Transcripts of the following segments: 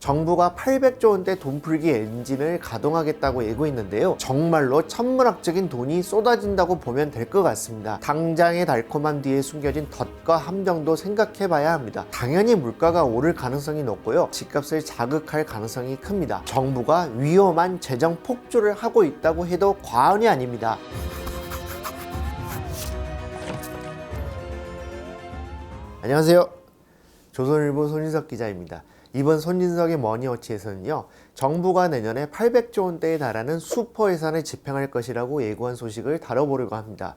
정부가 800조 원대 돈풀기 엔진을 가동하겠다고 예고했는데요. 정말로 천문학적인 돈이 쏟아진다고 보면 될 것 같습니다. 당장의 달콤함 뒤에 숨겨진 덫과 함정도 생각해봐야 합니다. 당연히 물가가 오를 가능성이 높고요. 집값을 자극할 가능성이 큽니다. 정부가 위험한 재정 폭주를 하고 있다고 해도 과언이 아닙니다. 안녕하세요. 조선일보 손인석 기자입니다. 이번 손인석의 머니워치에서는요, 정부가 내년에 800조 원대에 달하는 슈퍼 예산을 집행할 것이라고 예고한 소식을 다뤄보려고 합니다.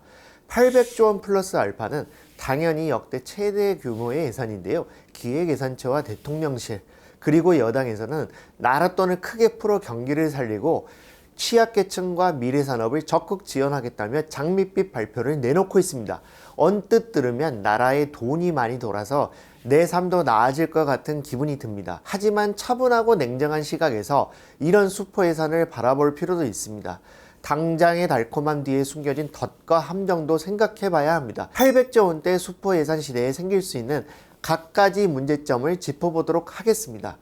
800조 원 플러스 알파는 당연히 역대 최대 규모의 예산인데요. 기획예산처와 대통령실, 그리고 여당에서는 나라 돈을 크게 풀어 경기를 살리고 취약계층과 미래산업을 적극 지원하겠다며 장밋빛 발표를 내놓고 있습니다. 언뜻 들으면 나라에 돈이 많이 돌아서 내 삶도 나아질 것 같은 기분이 듭니다. 하지만 차분하고 냉정한 시각에서 이런 슈퍼 예산을 바라볼 필요도 있습니다. 당장의 달콤함 뒤에 숨겨진 덫과 함정도 생각해봐야 합니다. 800조 원대 슈퍼 예산 시대에 생길 수 있는 갖가지 문제점을 짚어보도록 하겠습니다.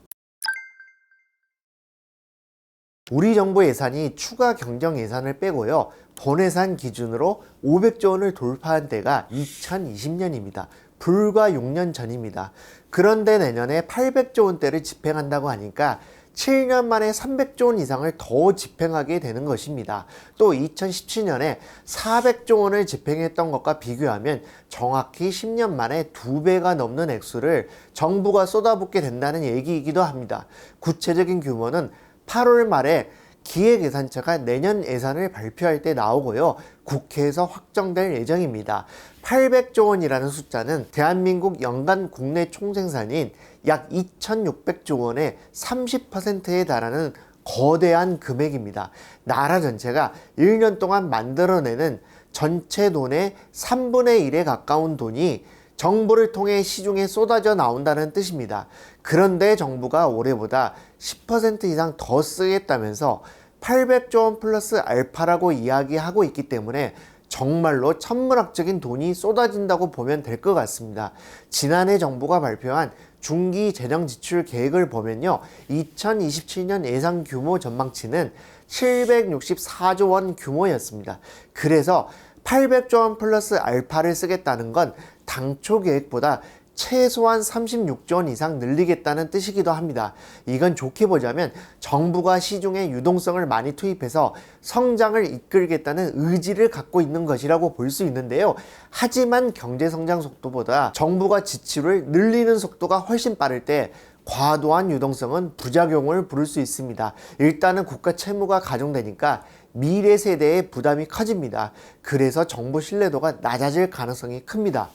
우리 정부 예산이 추가 경정 예산을 빼고요, 본예산 기준으로 500조 원을 돌파한 때가 2020년입니다. 불과 6년 전입니다. 그런데 내년에 800조 원대를 집행한다고 하니까 7년 만에 300조 원 이상을 더 집행하게 되는 것입니다. 또 2017년에 400조 원을 집행했던 것과 비교하면 정확히 10년 만에 2배가 넘는 액수를 정부가 쏟아붓게 된다는 얘기이기도 합니다. 구체적인 규모는 8월 말에 기획예산처가 내년 예산을 발표할 때 나오고요, 국회에서 확정될 예정입니다. 800조 원이라는 숫자는 대한민국 연간 국내 총생산인 약 2,600조 원의 30%에 달하는 거대한 금액입니다. 나라 전체가 1년 동안 만들어내는 전체 돈의 3분의 1에 가까운 돈이 정부를 통해 시중에 쏟아져 나온다는 뜻입니다. 그런데 정부가 올해보다 10% 이상 더 쓰겠다면서 800조 원 플러스 알파라고 이야기하고 있기 때문에 정말로 천문학적인 돈이 쏟아진다고 보면 될 것 같습니다. 지난해 정부가 발표한 중기 재정 지출 계획을 보면요, 2027년 예산 규모 전망치는 764조 원 규모였습니다. 그래서 800조 원 플러스 알파를 쓰겠다는 건 당초 계획보다 최소한 36조 원 이상 늘리겠다는 뜻이기도 합니다. 이건 좋게 보자면 정부가 시중에 유동성을 많이 투입해서 성장을 이끌겠다는 의지를 갖고 있는 것이라고 볼 수 있는데요. 하지만 경제성장 속도보다 정부가 지출을 늘리는 속도가 훨씬 빠를 때 과도한 유동성은 부작용을 부를 수 있습니다. 일단은 국가 채무가 가중되니까 미래 세대의 부담이 커집니다. 그래서 정부 신뢰도가 낮아질 가능성이 큽니다.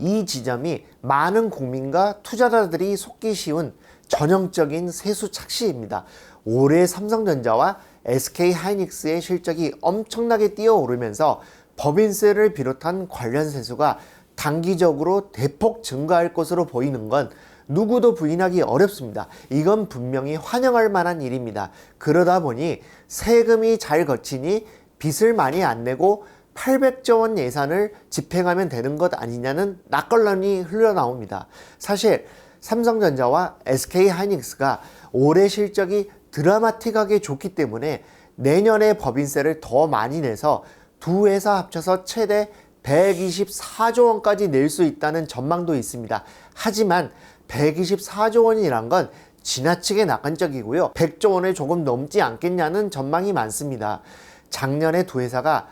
이 지점이 많은 국민과 투자자들이 속기 쉬운 전형적인 세수 착시입니다. 올해 삼성전자와 SK하이닉스의 실적이 엄청나게 뛰어오르면서 법인세를 비롯한 관련 세수가 단기적으로 대폭 증가할 것으로 보이는 건 누구도 부인하기 어렵습니다. 이건 분명히 환영할 만한 일입니다. 그러다 보니 세금이 잘 거치니 빚을 많이 안 내고 800조 원 예산을 집행하면 되는 것 아니냐는 낙관론이 흘러나옵니다. 사실 삼성전자와 SK하이닉스가 올해 실적이 드라마틱하게 좋기 때문에 내년에 법인세를 더 많이 내서 두 회사 합쳐서 최대 124조 원까지 낼 수 있다는 전망도 있습니다. 하지만 124조 원이란 건 지나치게 낙관적이고요, 100조 원을 조금 넘지 않겠냐는 전망이 많습니다. 작년에 두 회사가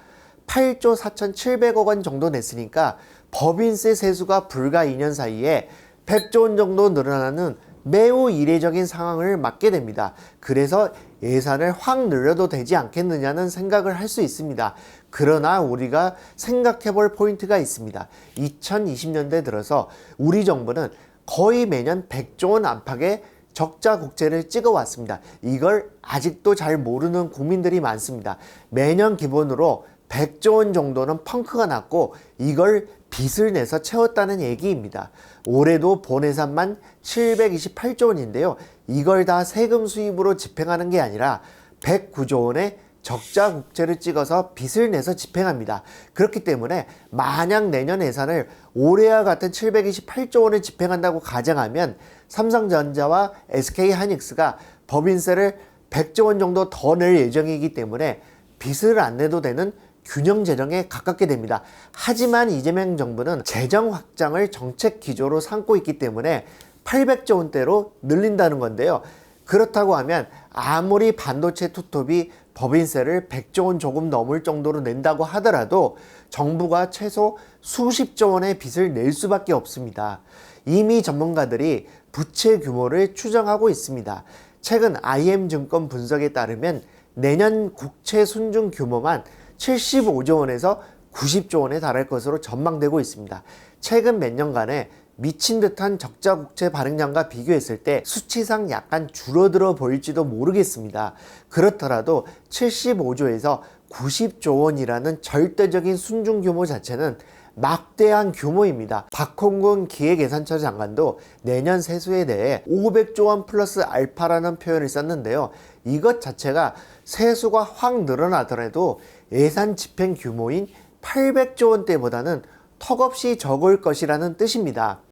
8조 4,700억 원 정도 냈으니까 법인세 세수가 불과 2년 사이에 100조 원 정도 늘어나는 매우 이례적인 상황을 맞게 됩니다. 그래서 예산을 확 늘려도 되지 않겠느냐는 생각을 할 수 있습니다. 그러나 우리가 생각해 볼 포인트가 있습니다. 2020년대 들어서 우리 정부는 거의 매년 100조 원 안팎의 적자 국채를 찍어왔습니다. 이걸 아직도 잘 모르는 국민들이 많습니다. 매년 기본으로 100조 원 정도는 펑크가 났고 이걸 빚을 내서 채웠다는 얘기입니다. 올해도 본예산만 728조 원인데요. 이걸 다 세금 수입으로 집행하는 게 아니라 109조 원의 적자 국채를 찍어서 빚을 내서 집행합니다. 그렇기 때문에 만약 내년 예산을 올해와 같은 728조 원을 집행한다고 가정하면 삼성전자와 SK하이닉스가 법인세를 100조 원 정도 더 낼 예정이기 때문에 빚을 안 내도 되는 균형 재정에 가깝게 됩니다. 하지만 이재명 정부는 재정 확장을 정책 기조로 삼고 있기 때문에 800조 원대로 늘린다는 건데요. 그렇다고 하면 아무리 반도체 투톱이 법인세를 100조 원 조금 넘을 정도로 낸다고 하더라도 정부가 최소 수십조 원의 빚을 낼 수밖에 없습니다. 이미 전문가들이 부채 규모를 추정하고 있습니다. 최근 IM증권 분석에 따르면 내년 국채 순증 규모만 75조 원에서 90조 원에 달할 것으로 전망되고 있습니다. 최근 몇 년간의 미친 듯한 적자 국채 발행량과 비교했을 때 수치상 약간 줄어들어 보일지도 모르겠습니다. 그렇더라도 75조에서 90조 원이라는 절대적인 순증 규모 자체는 막대한 규모입니다. 박홍근 기획예산처 장관도 내년 세수에 대해 500조 원 플러스 알파라는 표현을 썼는데요. 이것 자체가 세수가 확 늘어나더라도 예산 집행 규모인 800조 원대보다는 턱없이 적을 것이라는 뜻입니다.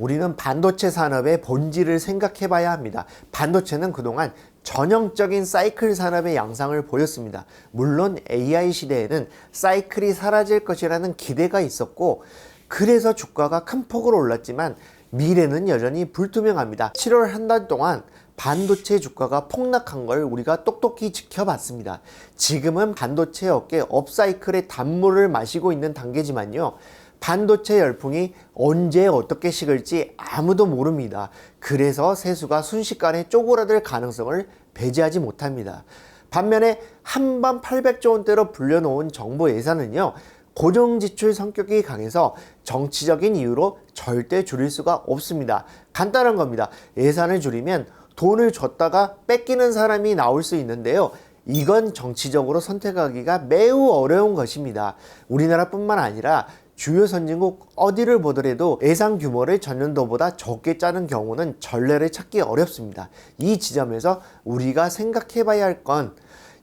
우리는 반도체 산업의 본질을 생각해 봐야 합니다. 반도체는 그동안 전형적인 사이클 산업의 양상을 보였습니다. 물론 AI 시대에는 사이클이 사라질 것이라는 기대가 있었고 그래서 주가가 큰 폭으로 올랐지만 미래는 여전히 불투명합니다. 7월 한 달 동안 반도체 주가가 폭락한 걸 우리가 똑똑히 지켜봤습니다. 지금은 반도체 업계 업사이클의 단물을 마시고 있는 단계지만요. 반도체 열풍이 언제 어떻게 식을지 아무도 모릅니다. 그래서 세수가 순식간에 쪼그라들 가능성을 배제하지 못합니다. 반면에 한번 800조 원대로 불려놓은 정부 예산은요. 고정지출 성격이 강해서 정치적인 이유로 절대 줄일 수가 없습니다. 간단한 겁니다. 예산을 줄이면 돈을 줬다가 뺏기는 사람이 나올 수 있는데요. 이건 정치적으로 선택하기가 매우 어려운 것입니다. 우리나라뿐만 아니라 주요 선진국 어디를 보더라도 예산 규모를 전년도보다 적게 짜는 경우는 전례를 찾기 어렵습니다. 이 지점에서 우리가 생각해 봐야 할 건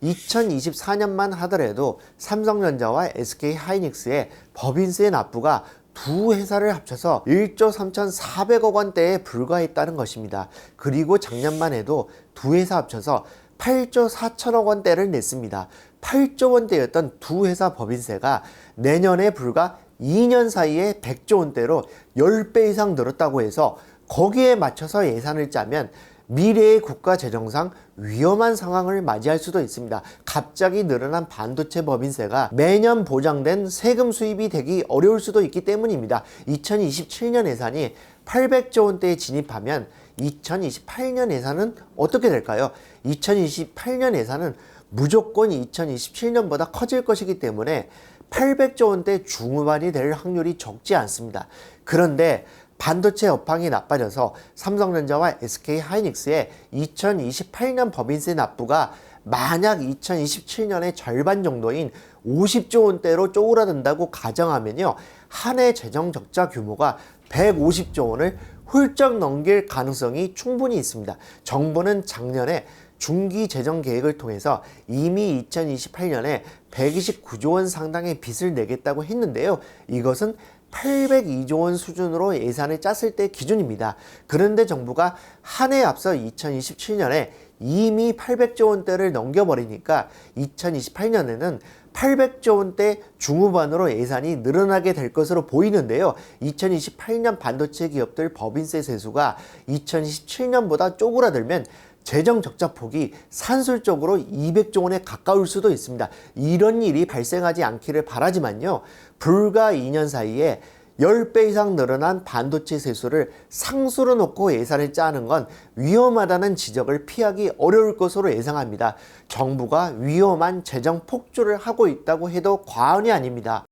2024년만 하더라도 삼성전자와 SK하이닉스의 법인세 납부가 두 회사를 합쳐서 1조 3,400억 원대에 불과했다는 것입니다. 그리고 작년만 해도 두 회사 합쳐서 8조 4천억 원대를 냈습니다. 8조 원대였던 두 회사 법인세가 내년에 불과 2년 사이에 100조 원대로 10배 이상 늘었다고 해서 거기에 맞춰서 예산을 짜면 미래의 국가 재정상 위험한 상황을 맞이할 수도 있습니다. 갑자기 늘어난 반도체 법인세가 매년 보장된 세금 수입이 되기 어려울 수도 있기 때문입니다. 2027년 예산이 800조 원대에 진입하면 2028년 예산은 어떻게 될까요? 2028년 예산은 무조건 2027년보다 커질 것이기 때문에 800조 원대 중후반이 될 확률이 적지 않습니다. 그런데 반도체 업황이 나빠져서 삼성전자와 SK하이닉스의 2028년 법인세 납부가 만약 2027년의 절반 정도인 50조 원대로 쪼그라든다고 가정하면요. 한 해 재정 적자 규모가 150조 원을 훌쩍 넘길 가능성이 충분히 있습니다. 정부는 작년에 중기 재정 계획을 통해서 이미 2028년에 129조 원 상당의 빚을 내겠다고 했는데요. 이것은 802조 원 수준으로 예산을 짰을 때 기준입니다. 그런데 정부가 한 해 앞서 2027년에 이미 800조 원대를 넘겨버리니까 2028년에는 800조 원대 중후반으로 예산이 늘어나게 될 것으로 보이는데요. 2028년 반도체 기업들 법인세 세수가 2027년보다 쪼그라들면 재정 적자 폭이 산술적으로 200조 원에 가까울 수도 있습니다. 이런 일이 발생하지 않기를 바라지만요. 불과 2년 사이에 10배 이상 늘어난 반도체 세수를 상수로 놓고 예산을 짜는 건 위험하다는 지적을 피하기 어려울 것으로 예상합니다. 정부가 위험한 재정 폭주를 하고 있다고 해도 과언이 아닙니다.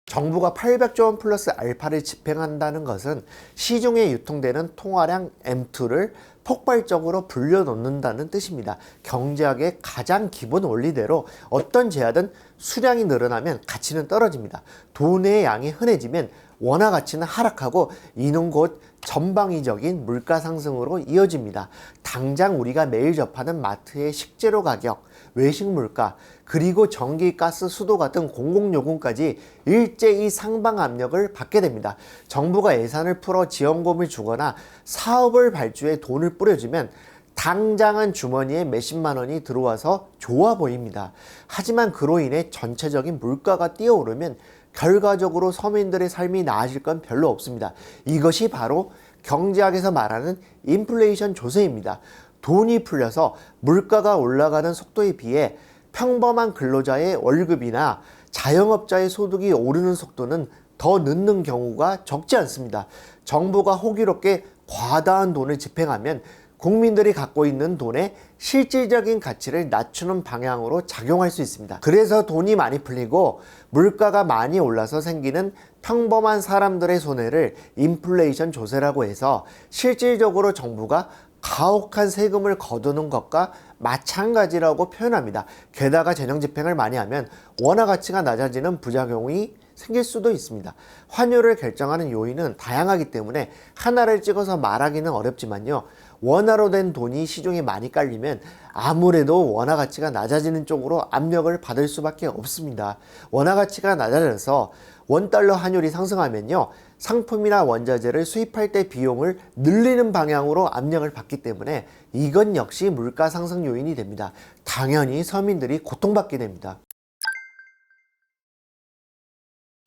정부가 800조 원 플러스 알파를 집행한다는 것은 시중에 유통되는 통화량 M2를 폭발적으로 불려넣는다는 뜻입니다. 경제학의 가장 기본 원리대로 어떤 제하든 수량이 늘어나면 가치는 떨어집니다. 돈의 양이 흔해지면 원화 가치는 하락하고 이는 곧 전방위적인 물가 상승으로 이어집니다. 당장 우리가 매일 접하는 마트의 식재료 가격, 외식 물가, 그리고 전기, 가스, 수도 같은 공공요금까지 일제히 상방 압력을 받게 됩니다. 정부가 예산을 풀어 지원금을 주거나 사업을 발주해 돈을 뿌려주면 당장은 주머니에 몇십만 원이 들어와서 좋아 보입니다. 하지만 그로 인해 전체적인 물가가 뛰어오르면 결과적으로 서민들의 삶이 나아질 건 별로 없습니다. 이것이 바로 경제학에서 말하는 인플레이션 조세입니다. 돈이 풀려서 물가가 올라가는 속도에 비해 평범한 근로자의 월급이나 자영업자의 소득이 오르는 속도는 더 늦는 경우가 적지 않습니다. 정부가 호기롭게 과다한 돈을 집행하면 국민들이 갖고 있는 돈의 실질적인 가치를 낮추는 방향으로 작용할 수 있습니다. 그래서 돈이 많이 풀리고 물가가 많이 올라서 생기는 평범한 사람들의 손해를 인플레이션 조세라고 해서 실질적으로 정부가 가혹한 세금을 거두는 것과 마찬가지라고 표현합니다. 게다가 재정 집행을 많이 하면 원화 가치가 낮아지는 부작용이 생길 수도 있습니다. 환율을 결정하는 요인은 다양하기 때문에 하나를 찍어서 말하기는 어렵지만요. 원화로 된 돈이 시중에 많이 깔리면 아무래도 원화 가치가 낮아지는 쪽으로 압력을 받을 수밖에 없습니다. 원화 가치가 낮아져서 원달러 환율이 상승하면요. 상품이나 원자재를 수입할 때 비용을 늘리는 방향으로 압력을 받기 때문에 이건 역시 물가 상승 요인이 됩니다. 당연히 서민들이 고통받게 됩니다.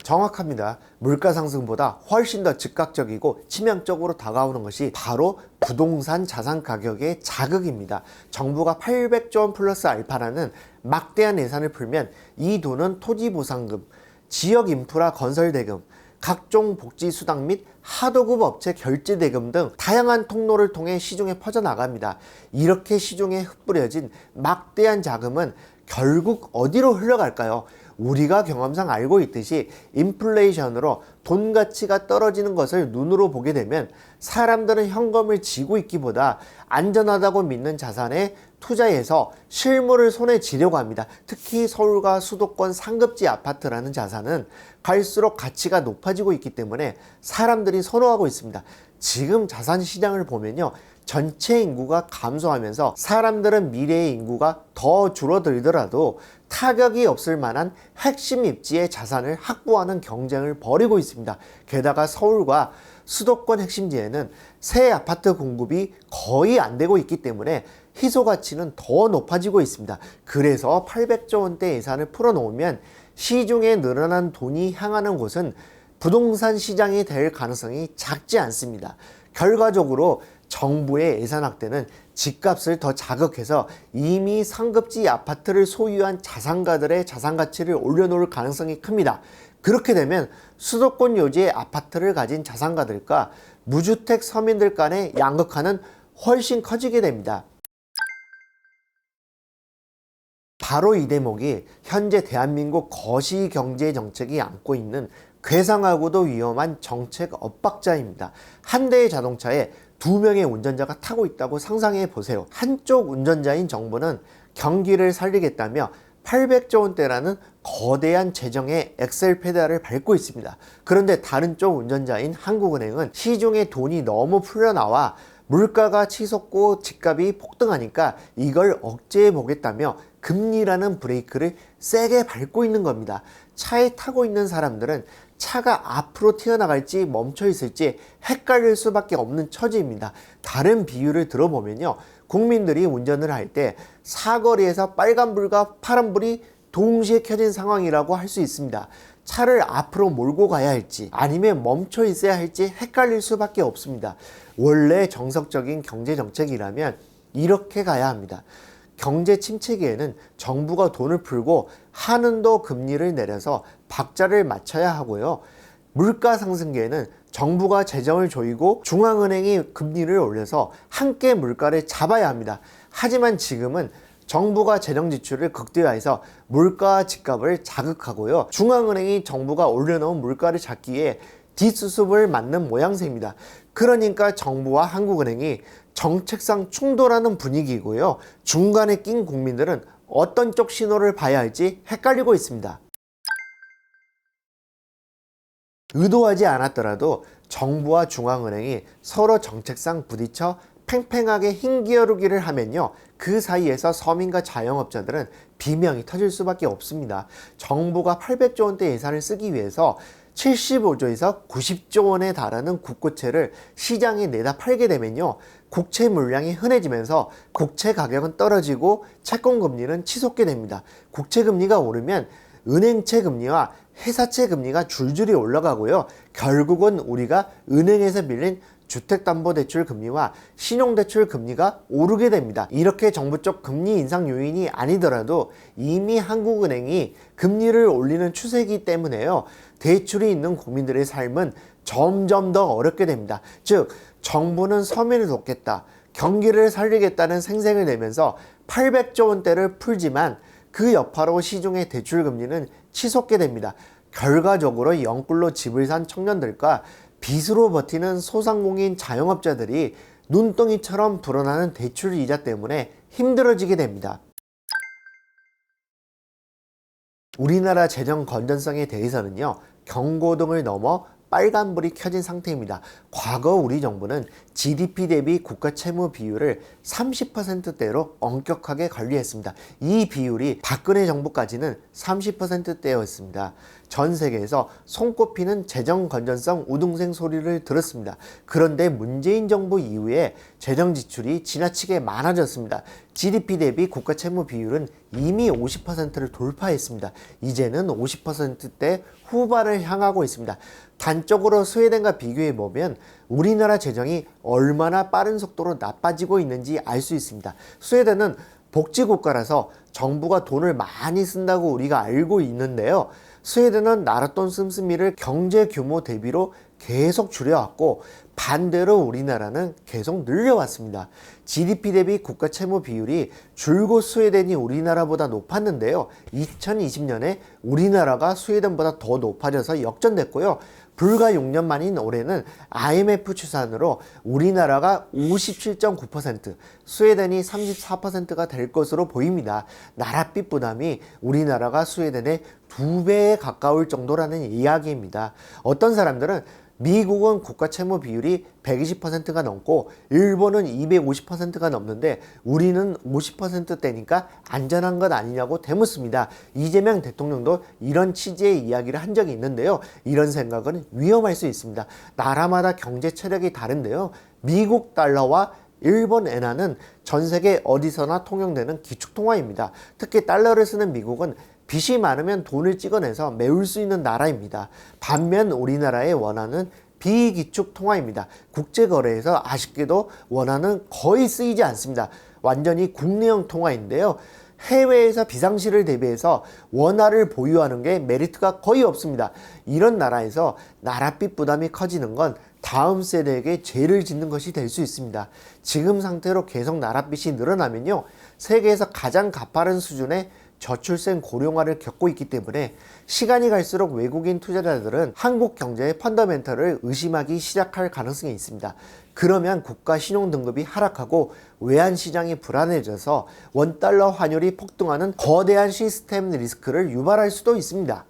정확합니다. 물가 상승보다 훨씬 더 즉각적이고 치명적으로 다가오는 것이 바로 부동산 자산 가격의 자극입니다. 정부가 800조 원 플러스 알파라는 막대한 예산을 풀면 이 돈은 토지 보상금, 지역 인프라 건설 대금, 각종 복지 수당 및 하도급 업체 결제 대금 등 다양한 통로를 통해 시중에 퍼져나갑니다. 이렇게 시중에 흩뿌려진 막대한 자금은 결국 어디로 흘러갈까요? 우리가 경험상 알고 있듯이 인플레이션으로 돈 가치가 떨어지는 것을 눈으로 보게 되면 사람들은 현금을 쥐고 있기보다 안전하다고 믿는 자산에 투자해서 실물을 손에 쥐려고 합니다. 특히 서울과 수도권 상급지 아파트라는 자산은 갈수록 가치가 높아지고 있기 때문에 사람들이 선호하고 있습니다. 지금 자산 시장을 보면요. 전체 인구가 감소하면서 사람들은 미래의 인구가 더 줄어들더라도 타격이 없을 만한 핵심 입지의 자산을 확보하는 경쟁을 벌이고 있습니다. 게다가 서울과 수도권 핵심지에는 새 아파트 공급이 거의 안 되고 있기 때문에 희소 가치는 더 높아지고 있습니다. 그래서 800조 원대 예산을 풀어놓으면 시중에 늘어난 돈이 향하는 곳은 부동산 시장이 될 가능성이 작지 않습니다. 결과적으로 정부의 예산 확대는 집값을 더 자극해서 이미 상급지 아파트를 소유한 자산가들의 자산 가치를 올려놓을 가능성이 큽니다. 그렇게 되면 수도권 요지의 아파트를 가진 자산가들과 무주택 서민들 간의 양극화는 훨씬 커지게 됩니다. 바로 이 대목이 현재 대한민국 거시경제 정책이 안고 있는 괴상하고도 위험한 정책 엇박자입니다. 한 대의 자동차에 2명의 운전자가 타고 있다고 상상해 보세요. 한쪽 운전자인 정부는 경기를 살리겠다며 800조 원대라는 거대한 재정의 엑셀 페달을 밟고 있습니다. 그런데 다른 쪽 운전자인 한국은행은 시중에 돈이 너무 풀려나와 물가가 치솟고 집값이 폭등하니까 이걸 억제해 보겠다며 금리라는 브레이크를 세게 밟고 있는 겁니다. 차에 타고 있는 사람들은 차가 앞으로 튀어나갈지 멈춰 있을지 헷갈릴 수밖에 없는 처지입니다. 다른 비유를 들어보면요. 국민들이 운전을 할 때 사거리에서 빨간불과 파란불이 동시에 켜진 상황이라고 할 수 있습니다. 차를 앞으로 몰고 가야 할지 아니면 멈춰 있어야 할지 헷갈릴 수밖에 없습니다. 원래 정석적인 경제정책이라면 이렇게 가야 합니다. 경제 침체기에는 정부가 돈을 풀고 한은도 금리를 내려서 박자를 맞춰야 하고요. 물가 상승기에는 정부가 재정을 조이고 중앙은행이 금리를 올려서 함께 물가를 잡아야 합니다. 하지만 지금은 정부가 재정 지출을 극대화해서 물가와 집값을 자극하고요. 중앙은행이 정부가 올려놓은 물가를 잡기에 뒷수습을 맞는 모양새입니다. 그러니까 정부와 한국은행이 정책상 충돌하는 분위기이고요. 중간에 낀 국민들은 어떤 쪽 신호를 봐야 할지 헷갈리고 있습니다. 의도하지 않았더라도 정부와 중앙은행이 서로 정책상 부딪혀 팽팽하게 힘기어루기를 하면요, 그 사이에서 서민과 자영업자들은 비명이 터질 수밖에 없습니다. 정부가 800조 원대 예산을 쓰기 위해서 75조에서 90조 원에 달하는 국고채를 시장에 내다 팔게 되면요, 국채 물량이 흔해지면서 국채 가격은 떨어지고 채권금리는 치솟게 됩니다. 국채 금리가 오르면 은행채 금리와 회사채 금리가 줄줄이 올라가고요. 결국은 우리가 은행에서 빌린 주택담보대출 금리와 신용대출 금리가 오르게 됩니다. 이렇게 정부 쪽 금리 인상 요인이 아니더라도 이미 한국은행이 금리를 올리는 추세이기 때문에요, 대출이 있는 국민들의 삶은 점점 더 어렵게 됩니다. 즉, 정부는 서민을 돕겠다, 경기를 살리겠다는 생색을 내면서 800조 원대를 풀지만 그 여파로 시중의 대출 금리는 치솟게 됩니다. 결과적으로 영끌로 집을 산 청년들과 빚으로 버티는 소상공인 자영업자들이 눈덩이처럼 불어나는 대출 이자 때문에 힘들어지게 됩니다. 우리나라 재정 건전성에 대해서는요, 경고등을 넘어 빨간불이 켜진 상태입니다. 과거 우리 정부는 GDP 대비 국가 채무 비율을 30%대로 엄격하게 관리했습니다. 이 비율이 박근혜 정부까지는 30%대였습니다. 전 세계에서 손꼽히는 재정 건전성 우등생 소리를 들었습니다. 그런데 문재인 정부 이후에 재정 지출이 지나치게 많아졌습니다. GDP 대비 국가 채무 비율은 이미 50%를 돌파했습니다. 이제는 50%대 후반을 향하고 있습니다. 단적으로 스웨덴과 비교해 보면 우리나라 재정이 얼마나 빠른 속도로 나빠지고 있는지 알 수 있습니다. 스웨덴은 복지국가라서 정부가 돈을 많이 쓴다고 우리가 알고 있는데요, 스웨덴은 나랏돈 씀씀이를 경제 규모 대비로 계속 줄여왔고, 반대로 우리나라는 계속 늘려왔습니다. GDP 대비 국가 채무 비율이 줄곧 스웨덴이 우리나라보다 높았는데요, 2020년에 우리나라가 스웨덴보다 더 높아져서 역전됐고요. 불과 6년 만인 올해는 IMF 추산으로 우리나라가 57.9%, 스웨덴이 34%가 될 것으로 보입니다. 나랏빚 부담이 우리나라가 스웨덴의 2배에 가까울 정도라는 이야기입니다. 어떤 사람들은 미국은 국가 채무 비율이 120%가 넘고 일본은 250%가 넘는데 우리는 50%대니까 안전한 것 아니냐고 되묻습니다. 이재명 대통령도 이런 취지의 이야기를 한 적이 있는데요, 이런 생각은 위험할 수 있습니다. 나라마다 경제 체력이 다른데요, 미국 달러와 일본 엔화는 전 세계 어디서나 통용되는 기축통화입니다. 특히 달러를 쓰는 미국은 빚이 많으면 돈을 찍어내서 메울 수 있는 나라입니다. 반면 우리나라의 원화는 비기축 통화입니다. 국제거래에서 아쉽게도 원화는 거의 쓰이지 않습니다. 완전히 국내형 통화인데요, 해외에서 비상시를 대비해서 원화를 보유하는 게 메리트가 거의 없습니다. 이런 나라에서 나랏빚 부담이 커지는 건 다음 세대에게 죄를 짓는 것이 될 수 있습니다. 지금 상태로 계속 나랏빚이 늘어나면요, 세계에서 가장 가파른 수준의 저출생 고령화를 겪고 있기 때문에 시간이 갈수록 외국인 투자자들은 한국 경제의 펀더멘털을 의심하기 시작할 가능성이 있습니다. 그러면 국가 신용 등급이 하락하고 외환 시장이 불안해져서 원달러 환율이 폭등하는 거대한 시스템 리스크를 유발할 수도 있습니다.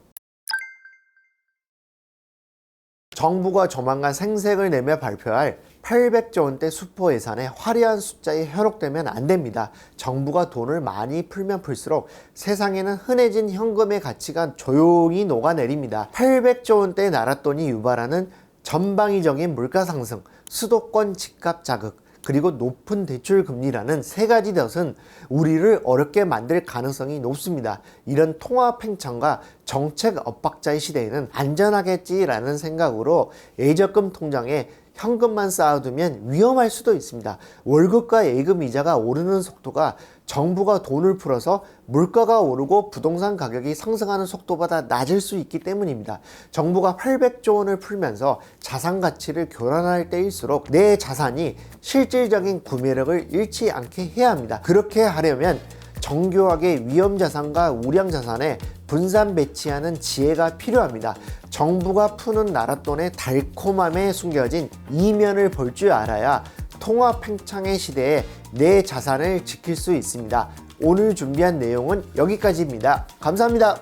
정부가 조만간 생색을 내며 발표할 800조 원대 수포 예산에 화려한 숫자에 현혹되면 안 됩니다. 정부가 돈을 많이 풀면 풀수록 세상에는 흔해진 현금의 가치가 조용히 녹아내립니다. 800조 원대 나랏돈이 유발하는 전방위적인 물가 상승, 수도권 집값 자극, 그리고 높은 대출 금리라는 세 가지 덫은 우리를 어렵게 만들 가능성이 높습니다. 이런 통화 팽창과 정책 엇박자의 시대에는 안전하겠지라는 생각으로 예적금 통장에 현금만 쌓아두면 위험할 수도 있습니다. 월급과 예금 이자가 오르는 속도가 정부가 돈을 풀어서 물가가 오르고 부동산 가격이 상승하는 속도보다 낮을 수 있기 때문입니다. 정부가 800조 원을 풀면서 자산 가치를 교란할 때일수록 내 자산이 실질적인 구매력을 잃지 않게 해야 합니다. 그렇게 하려면 정교하게 위험 자산과 우량 자산에 분산 배치하는 지혜가 필요합니다. 정부가 푸는 나랏돈의 달콤함에 숨겨진 이면을 볼 줄 알아야 통화 팽창의 시대에 내 자산을 지킬 수 있습니다. 오늘 준비한 내용은 여기까지입니다. 감사합니다.